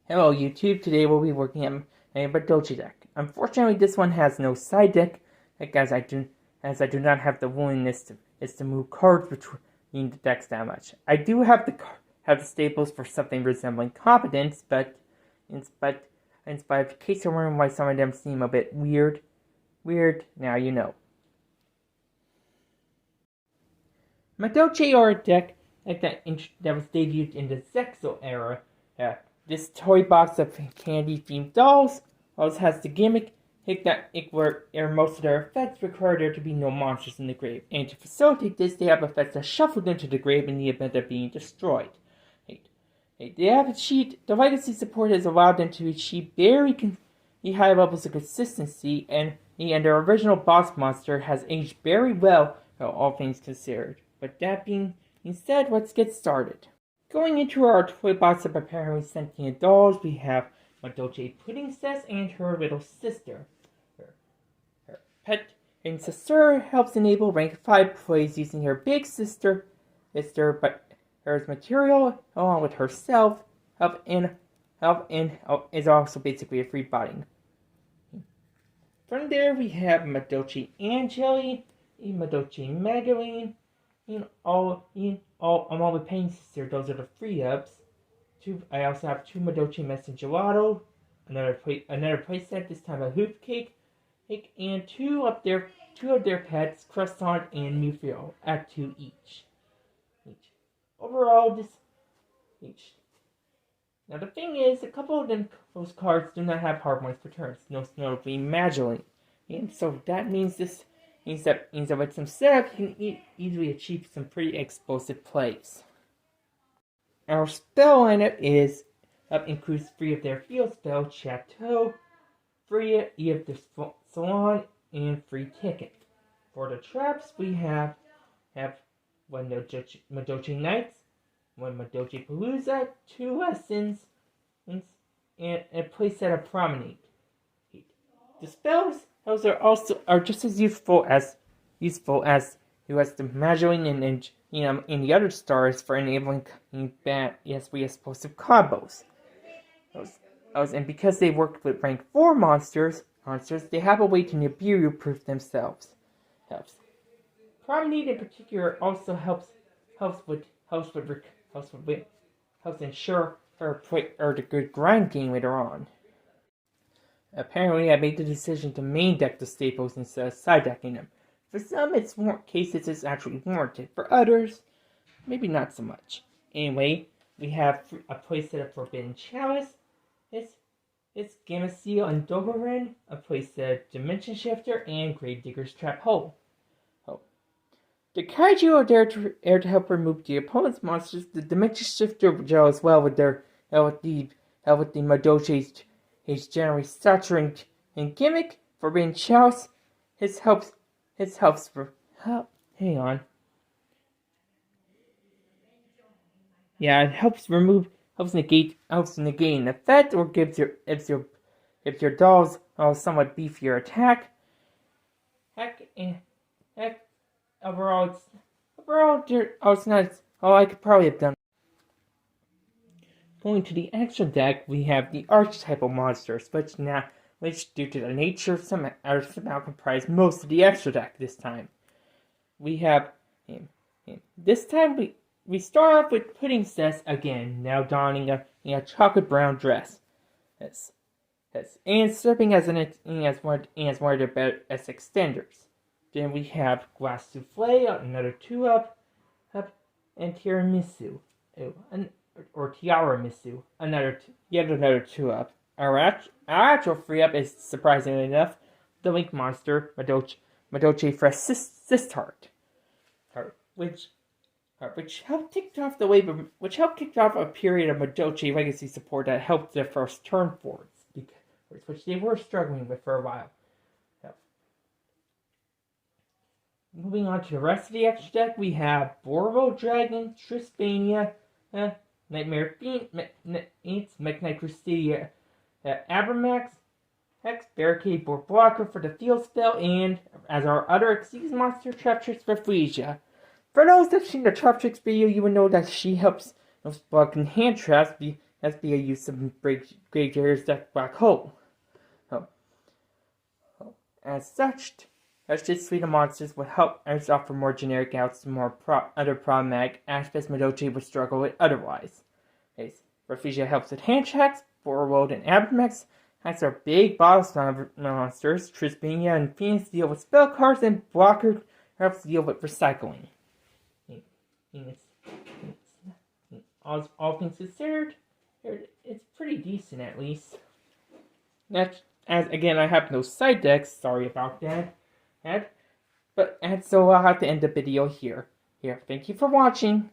Hello YouTube, today we'll be working on a Maldolche deck. Unfortunately this one has no side deck, as I do not have the willingness to move cards between the decks that much. I do have the staples for something resembling competence, but in case you're wondering why some of them seem a bit weird, now you know. Maldolche are a deck that was debuted in the Zexal era. This toy box of candy-themed dolls also has the gimmick where most of their effects require there to be no monsters in the grave, and to facilitate this, they have effects that shuffled into the grave in the event of being destroyed. The legacy support has allowed them to achieve very high levels of consistency, and their original boss monster has aged very well, all things considered. But that being said, let's get started. Going into our toy box of apparently sentient dolls, we have Maldolche Puddingcess and her little sister. Her pet sister helps enable rank 5 plays using her big sister, but her material, along with herself, is also basically a free body. From there, we have Maldolche Angeli, Maldolche Magdalene, all the Pain Sister. Those are the free ups. I also have 2 Maldolche Messengelato, another playset, this time a Hoop Cake, and two of their pets, Croissant and Mufio, at 2 each. Overall, Now the thing is, a couple of those cards do not have hard points per turn, most notably Magdalene, and so that means that with some setup, you can easily achieve some pretty explosive plays. Our spell lineup includes 3 of their field spell, Chateau, 3 of their Salon, and free ticket. For the traps, we have 1 Maldolche Knights, 1 Maldolche Palooza, 2 Lessons, and a playset of Promenade. The spells are just as useful as the Magdalene and the other stars for enabling bad explosive combos. And because they work with rank 4 monsters, they have a way to Nibiru-proof themselves. Promenade in particular also helps ensure the good grind game later on. Apparently, I made the decision to main deck the staples instead of side decking them. For some cases, it's actually warranted. For others, maybe not so much. Anyway, we have a playset of Forbidden Chalice. It's Gamma Seal and Dogoran, a playset of Dimension Shifter, and Gravedigger's Trap Hole. The Kaiju are there to help remove the opponent's monsters. The Dimension Shifter gel as well with the Maldolche's generally stuttering and gimmick. Forbidden Chalice, it helps negate an effect, or gives your dolls a somewhat beefier attack. Overall, it's not all I could probably have done. Going to the extra deck, we have the archetypal monsters, which due to their nature, somehow comprise most of the extra deck this time. We have this time we start off with Puddingcess again, now donning a chocolate brown dress. And serving as one of their best extenders. Then we have Glass Souffle, another 2-up, and Tiramisu, or Tiramisu, yet another 2-up. Our actual 3-up is, surprisingly enough, the Link monster, Maldolche Fresh Sistart, which helped kick off a period of Maldolche legacy support that helped their first turn forwards, which they were struggling with for a while. Moving on to the rest of the extra deck, we have Borvo Dragon, Trispania, Nightmare Fiend, Meknight Crusadia, Abramax, Hex, Barricade Board Blocker for the field spell, and as our other Xyz monster, Traptrix Rafflesia. For those that have seen the Traptrix video, you will know that she helps blocking hand traps That's be a use of Graveyard's deck Black Hole. As such, this suite of monsters would help others offer more generic outs to more other problematic aspects Maldolche would struggle with otherwise. Refugia helps with hand checks, Borworld and Abramex has our big boss monsters, Trispenia and Phoenix deal with spell cards, and Blocker helps deal with recycling. All things considered, it's pretty decent at least. As again, I have no side decks, sorry about that. So I'll have to end the video here. Thank you for watching.